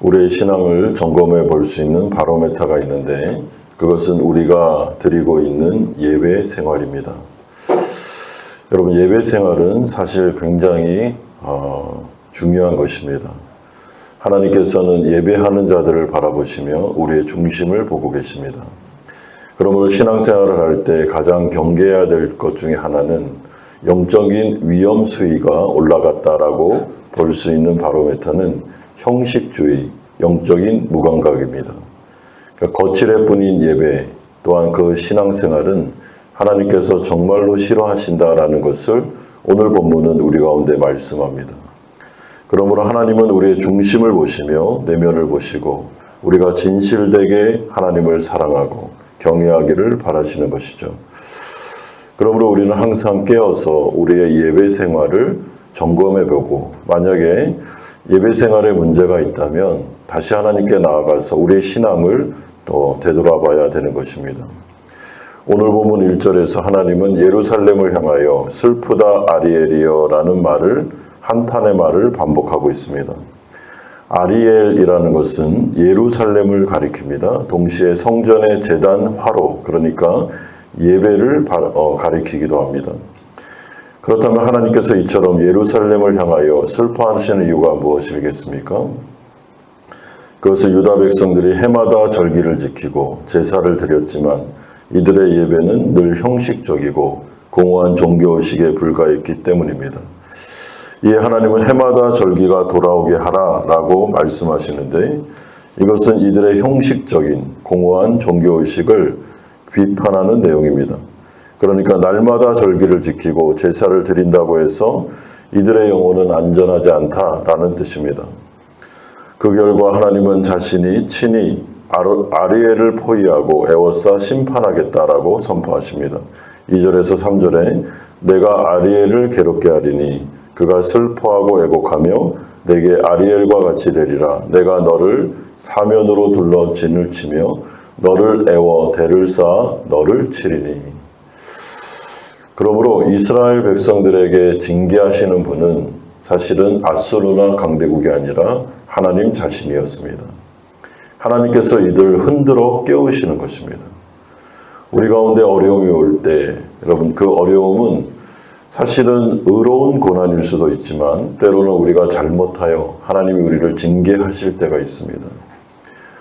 우리의 신앙을 점검해 볼 수 있는 바로메터가 있는데 그것은 우리가 드리고 있는 예배 생활입니다. 여러분, 예배 생활은 사실 굉장히 중요한 것입니다. 하나님께서는 예배하는 자들을 바라보시며 우리의 중심을 보고 계십니다. 그러므로 신앙생활을 할 때 가장 경계해야 될 것 중에 하나는 영적인 위험 수위가 올라갔다라고 볼 수 있는 바로메터는 형식주의, 영적인 무감각입니다. 그러니까 거칠애 뿐인 예배 또한 그 신앙생활은 하나님께서 정말로 싫어하신다라는 것을 오늘 본문은 우리 가운데 말씀합니다. 그러므로 하나님은 우리의 중심을 보시며 내면을 보시고 우리가 진실되게 하나님을 사랑하고 경외하기를 바라시는 것이죠. 그러므로 우리는 항상 깨어서 우리의 예배 생활을 점검해보고 만약에 예배 생활에 문제가 있다면 다시 하나님께 나아가서 우리의 신앙을 또 되돌아봐야 되는 것입니다. 오늘 본문 1절에서 하나님은 예루살렘을 향하여 슬프다 아리엘이여라는 말을 한탄의 말을 반복하고 있습니다. 아리엘이라는 것은 예루살렘을 가리킵니다. 동시에 성전의 제단 화로, 그러니까 예배를 가리키기도 합니다. 그렇다면 하나님께서 이처럼 예루살렘을 향하여 슬퍼하시는 이유가 무엇이겠습니까? 그것은 유다 백성들이 해마다 절기를 지키고 제사를 드렸지만 이들의 예배는 늘 형식적이고 공허한 종교의식에 불과했기 때문입니다. 이에 하나님은 해마다 절기가 돌아오게 하라라고 말씀하시는데 이것은 이들의 형식적인 공허한 종교의식을 비판하는 내용입니다. 그러니까 날마다 절기를 지키고 제사를 드린다고 해서 이들의 영혼은 안전하지 않다라는 뜻입니다. 그 결과 하나님은 자신이 친히 아리엘을 포위하고 애워싸 심판하겠다라고 선포하십니다. 2절에서 3절에 내가 아리엘을 괴롭게 하리니 그가 슬퍼하고 애곡하며 내게 아리엘과 같이 되리라. 내가 너를 사면으로 둘러 진을 치며 너를 애워 대를 쌓아 너를 치리니. 그러므로 이스라엘 백성들에게 징계하시는 분은 사실은 아수르나 강대국이 아니라 하나님 자신이었습니다. 하나님께서 이들 흔들어 깨우시는 것입니다. 우리 가운데 어려움이 올 때 여러분 그 어려움은 사실은 의로운 고난일 수도 있지만 때로는 우리가 잘못하여 하나님이 우리를 징계하실 때가 있습니다.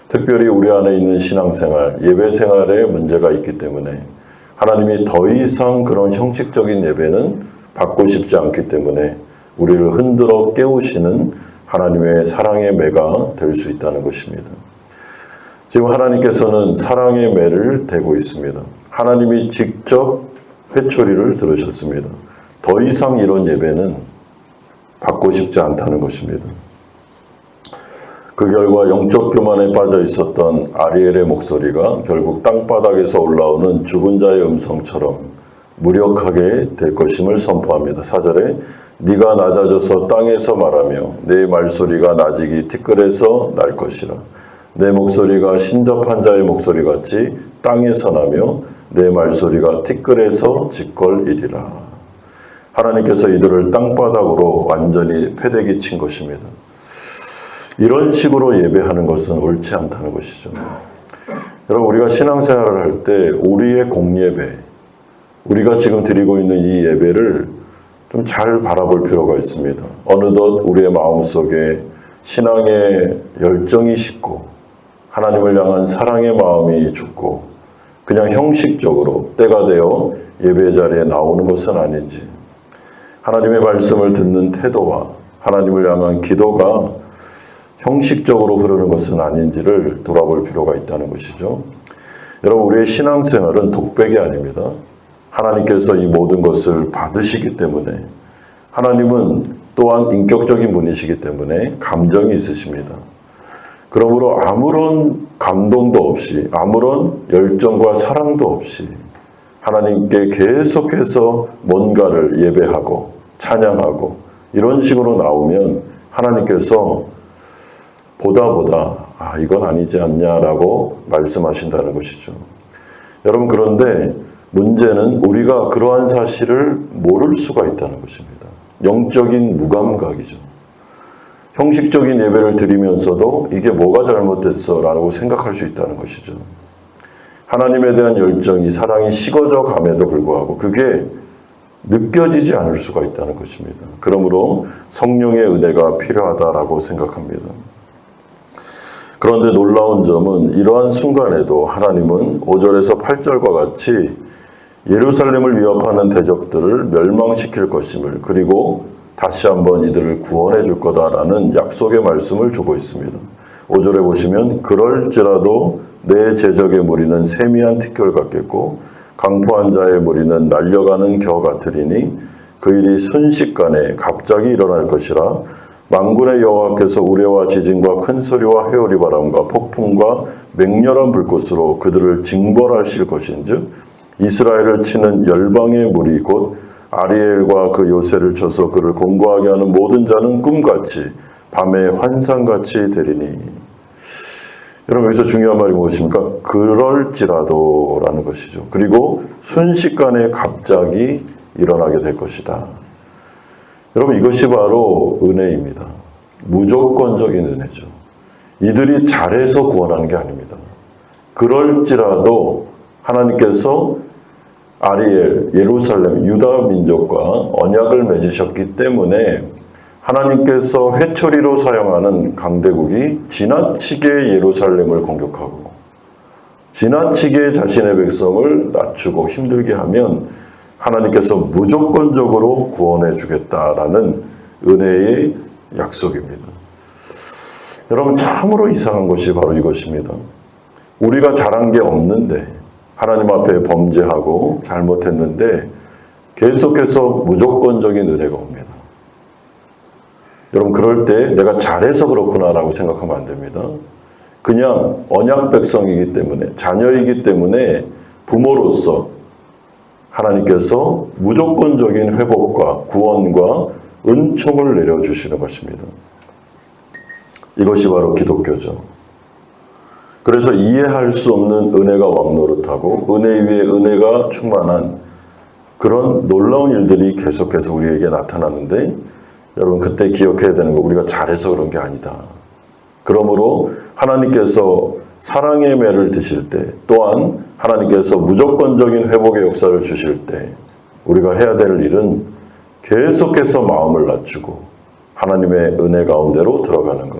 특별히 우리 안에 있는 신앙생활, 예배생활에 문제가 있기 때문에 하나님이 더 이상 그런 형식적인 예배는 받고 싶지 않기 때문에 우리를 흔들어 깨우시는 하나님의 사랑의 매가 될 수 있다는 것입니다. 지금 하나님께서는 사랑의 매를 대고 있습니다. 하나님이 직접 회초리를 들으셨습니다. 더 이상 이런 예배는 받고 싶지 않다는 것입니다. 그 결과 영적 교만에 빠져 있었던 아리엘의 목소리가 결국 땅바닥에서 올라오는 죽은 자의 음성처럼 무력하게 될 것임을 선포합니다. 4절에 네가 낮아져서 땅에서 말하며 내 말소리가 낮이기 티끌에서 날 것이라. 내 목소리가 신접한 자의 목소리같이 땅에서 나며 내 말소리가 티끌에서 짓걸이리라. 하나님께서 이들을 땅바닥으로 완전히 패대기 친 것입니다. 이런 식으로 예배하는 것은 옳지 않다는 것이죠. 여러분, 우리가 신앙생활을 할 때 우리의 공예배, 우리가 지금 드리고 있는 이 예배를 좀 잘 바라볼 필요가 있습니다. 어느덧 우리의 마음속에 신앙의 열정이 식고 하나님을 향한 사랑의 마음이 죽고 그냥 형식적으로 때가 되어 예배 자리에 나오는 것은 아닌지, 하나님의 말씀을 듣는 태도와 하나님을 향한 기도가 형식적으로 흐르는 것은 아닌지를 돌아볼 필요가 있다는 것이죠. 여러분, 우리의 신앙생활은 독백이 아닙니다. 하나님께서 이 모든 것을 받으시기 때문에, 하나님은 또한 인격적인 분이시기 때문에 감정이 있으십니다. 그러므로 아무런 감동도 없이, 아무런 열정과 사랑도 없이 하나님께 계속해서 뭔가를 예배하고 찬양하고 이런 식으로 나오면 하나님께서 보다 이건 아니지 않냐라고 말씀하신다는 것이죠. 여러분, 그런데 문제는 우리가 그러한 사실을 모를 수가 있다는 것입니다. 영적인 무감각이죠. 형식적인 예배를 드리면서도 이게 뭐가 잘못됐어 라고 생각할 수 있다는 것이죠. 하나님에 대한 열정이, 사랑이 식어져 감에도 불구하고 그게 느껴지지 않을 수가 있다는 것입니다. 그러므로 성령의 은혜가 필요하다라고 생각합니다. 그런데 놀라운 점은 이러한 순간에도 하나님은 5절에서 8절과 같이 예루살렘을 위협하는 대적들을 멸망시킬 것임을, 그리고 다시 한번 이들을 구원해 줄 거다라는 약속의 말씀을 주고 있습니다. 5절에 보시면 그럴지라도 내 제적의 무리는 세미한 티끌 같겠고 강포한 자의 무리는 날려가는 겨 같으리니 그 일이 순식간에 갑자기 일어날 것이라. 만군의 여호와께서 우레와 지진과 큰 소리와 회오리 바람과 폭풍과 맹렬한 불꽃으로 그들을 징벌하실 것인즉 이스라엘을 치는 열방의 무리 곧 아리엘과 그 요새를 쳐서 그를 공고하게 하는 모든 자는 꿈같이 밤에 환상같이 되리니. 여러분, 여기서 중요한 말이 무엇입니까? 그럴지라도 라는 것이죠. 그리고 순식간에 갑자기 일어나게 될 것이다. 여러분, 이것이 바로 은혜입니다. 무조건적인 은혜죠. 이들이 잘해서 구원하는 게 아닙니다. 그럴지라도 하나님께서 아리엘, 예루살렘, 유다 민족과 언약을 맺으셨기 때문에 하나님께서 회초리로 사용하는 강대국이 지나치게 예루살렘을 공격하고 지나치게 자신의 백성을 낮추고 힘들게 하면 하나님께서 무조건적으로 구원해 주겠다라는 은혜의 약속입니다. 여러분, 참으로 이상한 것이 바로 이것입니다. 우리가 잘한 게 없는데, 하나님 앞에 범죄하고 잘못했는데 계속해서 무조건적인 은혜가 옵니다. 여러분, 그럴 때 내가 잘해서 그렇구나라고 생각하면 안 됩니다. 그냥 언약 백성이기 때문에, 자녀이기 때문에 부모로서 하나님께서 무조건적인 회복과 구원과 은총을 내려주시는 것입니다. 이것이 바로 기독교죠. 그래서 이해할 수 없는 은혜가 왕노릇하고 은혜 위에 은혜가 충만한 그런 놀라운 일들이 계속해서 우리에게 나타나는데, 여러분, 그때 기억해야 되는 거, 우리가 잘해서 그런 게 아니다. 그러므로 하나님께서 사랑의 매를 드실 때, 또한 하나님께서 무조건적인 회복의 역사를 주실 때 우리가 해야 될 일은 계속해서 마음을 낮추고 하나님의 은혜 가운데로 들어가는 것,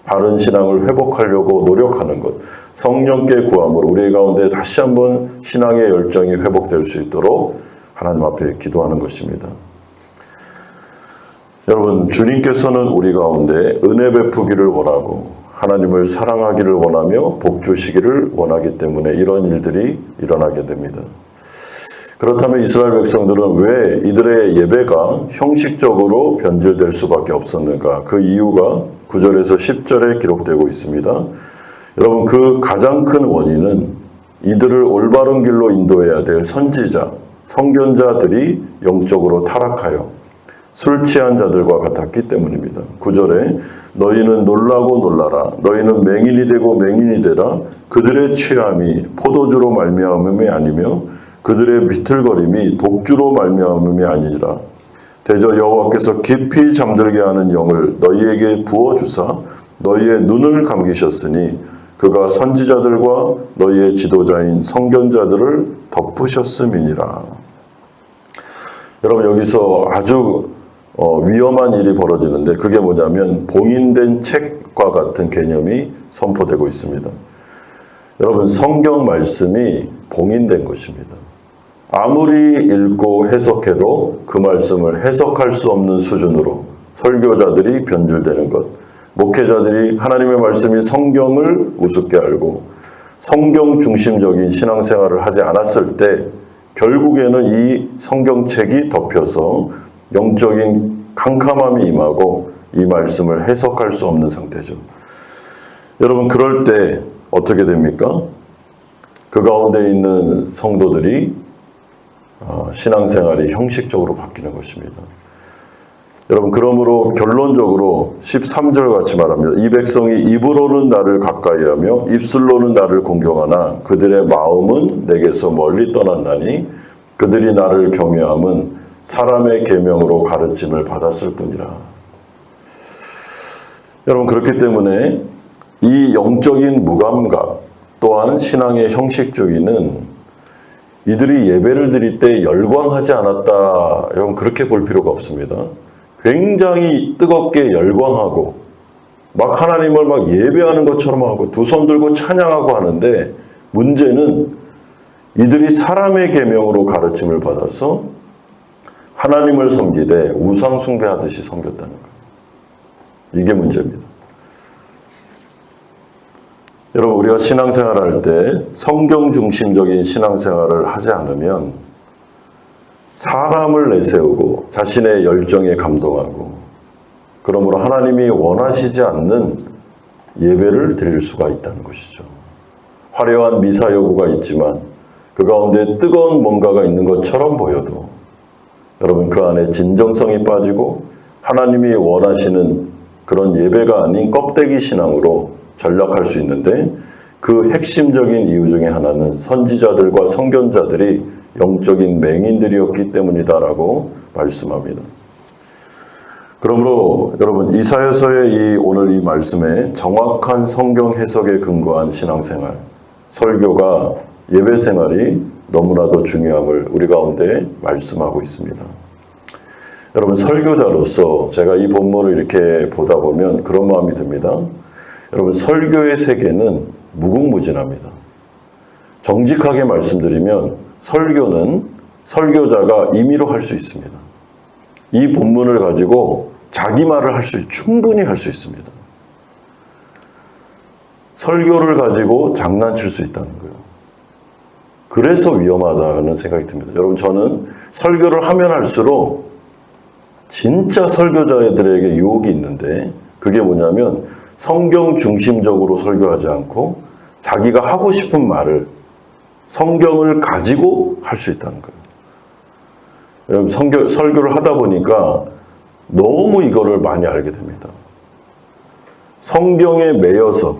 바른 신앙을 회복하려고 노력하는 것, 성령께 구함으로 우리 가운데 다시 한번 신앙의 열정이 회복될 수 있도록 하나님 앞에 기도하는 것입니다. 여러분, 주님께서는 우리 가운데 은혜 베푸기를 원하고 하나님을 사랑하기를 원하며 복 주시기를 원하기 때문에 이런 일들이 일어나게 됩니다. 그렇다면 이스라엘 백성들은 왜 이들의 예배가 형식적으로 변질될 수밖에 없었는가? 그 이유가 9절에서 10절에 기록되고 있습니다. 여러분, 그 가장 큰 원인은 이들을 올바른 길로 인도해야 될 선지자, 선견자들이 영적으로 타락하여 술 취한 자들과 같았기 때문입니다. 9절에 너희는 놀라고 놀라라. 너희는 맹인이 되고 맹인이 되라. 그들의 취함이 포도주로 말미암음이 아니며 그들의 비틀거림이 독주로 말미암음이 아니라 대저 여호와께서 깊이 잠들게 하는 영을 너희에게 부어주사 너희의 눈을 감기셨으니 그가 선지자들과 너희의 지도자인 선견자들을 덮으셨음이니라. 여러분, 여기서 아주 위험한 일이 벌어지는데 그게 뭐냐면 봉인된 책과 같은 개념이 선포되고 있습니다. 여러분, 성경 말씀이 봉인된 것입니다. 아무리 읽고 해석해도 그 말씀을 해석할 수 없는 수준으로 설교자들이 변질되는 것, 목회자들이 하나님의 말씀이 성경을 우습게 알고 성경 중심적인 신앙생활을 하지 않았을 때 결국에는 이 성경책이 덮여서 영적인 캄캄함이 임하고 이 말씀을 해석할 수 없는 상태죠. 여러분, 그럴 때 어떻게 됩니까? 그 가운데 있는 성도들이 신앙생활이 형식적으로 바뀌는 것입니다. 여러분, 그러므로 결론적으로 13절 같이 말합니다. 이 백성이 입으로는 나를 가까이하며 입술로는 나를 공경하나 그들의 마음은 내게서 멀리 떠났나니 그들이 나를 경외함은 사람의 계명으로 가르침을 받았을 뿐이라. 여러분, 그렇기 때문에 이 영적인 무감각 또한 신앙의 형식주의는 이들이 예배를 드릴 때 열광하지 않았다, 여러분 그렇게 볼 필요가 없습니다. 굉장히 뜨겁게 열광하고 막 하나님을 막 예배하는 것처럼 하고 두 손 들고 찬양하고 하는데, 문제는 이들이 사람의 계명으로 가르침을 받아서 하나님을 섬기되 우상 숭배하듯이 섬겼다는 거예요. 이게 문제입니다. 여러분, 우리가 신앙생활을 할 때 성경 중심적인 신앙생활을 하지 않으면 사람을 내세우고 자신의 열정에 감동하고, 그러므로 하나님이 원하시지 않는 예배를 드릴 수가 있다는 것이죠. 화려한 미사 여구가 있지만 그 가운데 뜨거운 뭔가가 있는 것처럼 보여도 여러분, 그 안에 진정성이 빠지고 하나님이 원하시는 그런 예배가 아닌 껍데기 신앙으로 전락할 수 있는데, 그 핵심적인 이유 중에 하나는 선지자들과 선견자들이 영적인 맹인들이었기 때문이다라고 말씀합니다. 그러므로 여러분, 이사야서의 오늘 이 말씀에 정확한 성경 해석에 근거한 신앙생활, 설교가, 예배 생활이 너무나도 중요함을 우리 가운데 말씀하고 있습니다. 여러분, 설교자로서 제가 이 본문을 이렇게 보다 보면 그런 마음이 듭니다. 여러분, 설교의 세계는 무궁무진합니다. 정직하게 말씀드리면 설교는 설교자가 임의로 할 수 있습니다. 이 본문을 가지고 자기 말을 충분히 할 수 있습니다. 설교를 가지고 장난칠 수 있다는 거예요. 그래서 위험하다는 생각이 듭니다. 여러분, 저는 설교를 하면 할수록 진짜 설교자들에게 유혹이 있는데, 그게 뭐냐면 성경 중심적으로 설교하지 않고 자기가 하고 싶은 말을 성경을 가지고 할 수 있다는 거예요. 여러분, 설교를 하다 보니까 너무 이거를 많이 알게 됩니다. 성경에 매여서,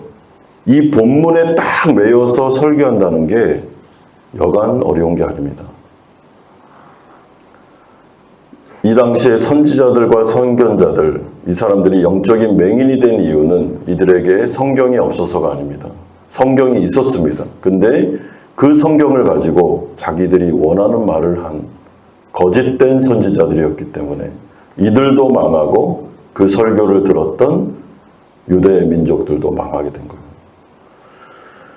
이 본문에 딱 매여서 설교한다는 게 여간 어려운 게 아닙니다. 이 당시에 선지자들과 선견자들, 이 사람들이 영적인 맹인이 된 이유는 이들에게 성경이 없어서가 아닙니다. 성경이 있었습니다. 근데 그 성경을 가지고 자기들이 원하는 말을 한 거짓된 선지자들이었기 때문에 이들도 망하고 그 설교를 들었던 유대 민족들도 망하게 된 거예요.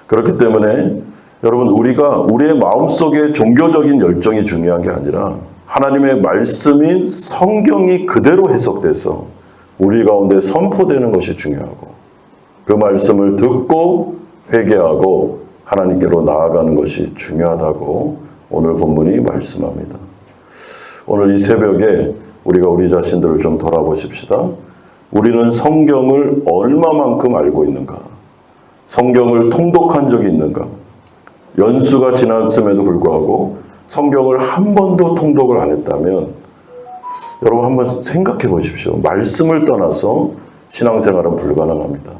그렇기 때문에 여러분, 우리의 마음속에 종교적인 열정이 중요한 게 아니라 하나님의 말씀인 성경이 그대로 해석돼서 우리 가운데 선포되는 것이 중요하고, 그 말씀을 듣고 회개하고 하나님께로 나아가는 것이 중요하다고 오늘 본문이 말씀합니다. 오늘 이 새벽에 우리가 우리 자신들을 좀 돌아보십시다. 우리는 성경을 얼마만큼 알고 있는가? 성경을 통독한 적이 있는가? 연수가 지났음에도 불구하고 성경을 한 번도 통독을 안 했다면 여러분, 한번 생각해 보십시오. 말씀을 떠나서 신앙생활은 불가능합니다.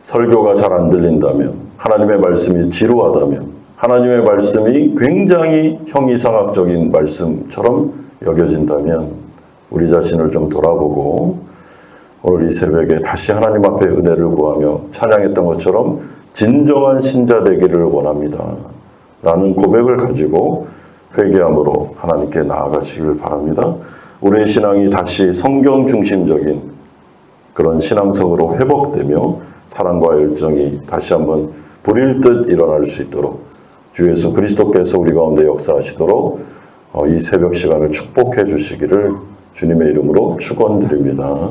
설교가 잘 안 들린다면, 하나님의 말씀이 지루하다면, 하나님의 말씀이 굉장히 형이상학적인 말씀처럼 여겨진다면 우리 자신을 좀 돌아보고 오늘 이 새벽에 다시 하나님 앞에 은혜를 구하며 찬양했던 것처럼 진정한 신자 되기를 원합니다 라는 고백을 가지고 회개함으로 하나님께 나아가시길 바랍니다. 우리의 신앙이 다시 성경 중심적인 그런 신앙성으로 회복되며 사랑과 열정이 다시 한번 불일 듯 일어날 수 있도록 주 예수 그리스도께서 우리 가운데 역사하시도록 이 새벽 시간을 축복해 주시기를 주님의 이름으로 축원드립니다.